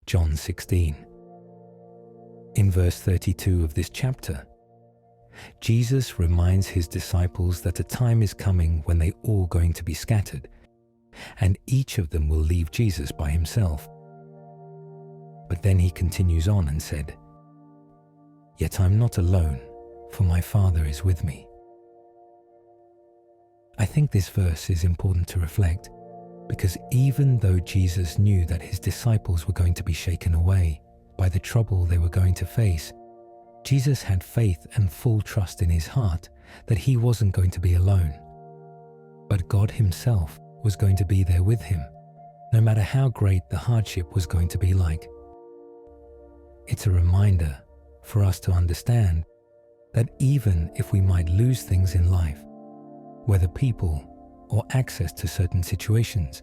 John 16. In verse 32 of this chapter, Jesus reminds his disciples that a time is coming when they're all going to be scattered, and each of them will leave Jesus by himself. But then he continues on and said, "Yet I'm not alone, for my Father is with me." I think this verse is important to reflect, because even though Jesus knew that his disciples were going to be shaken away by the trouble they were going to face, Jesus had faith and full trust in his heart that he wasn't going to be alone. But God himself was going to be there with him, no matter how great the hardship was going to be like. It's a reminder for us to understand that even if we might lose things in life, whether people or access to certain situations,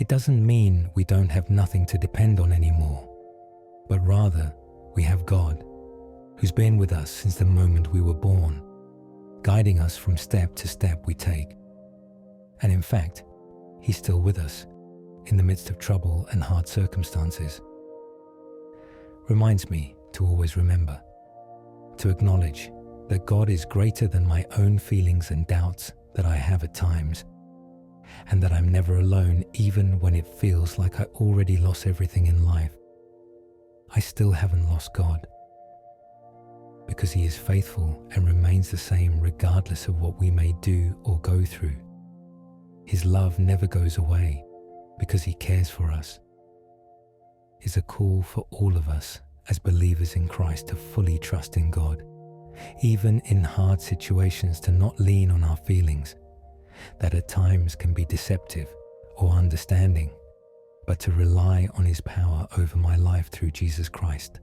it doesn't mean we don't have nothing to depend on anymore, but rather we have God, who's been with us since the moment we were born, guiding us from step to step we take. And in fact, he's still with us in the midst of trouble and hard circumstances. Reminds me to always remember, to acknowledge that God is greater than my own feelings and doubts that I have at times, and that I'm never alone even when it feels like I already lost everything in life. I still haven't lost God, because he is faithful and remains the same regardless of what we may do or go through. His love never goes away because he cares for us. It's a call for all of us as believers in Christ to fully trust in God, even in hard situations, to not lean on our feelings that at times can be deceptive or understanding, but to rely on his power over my life through Jesus Christ.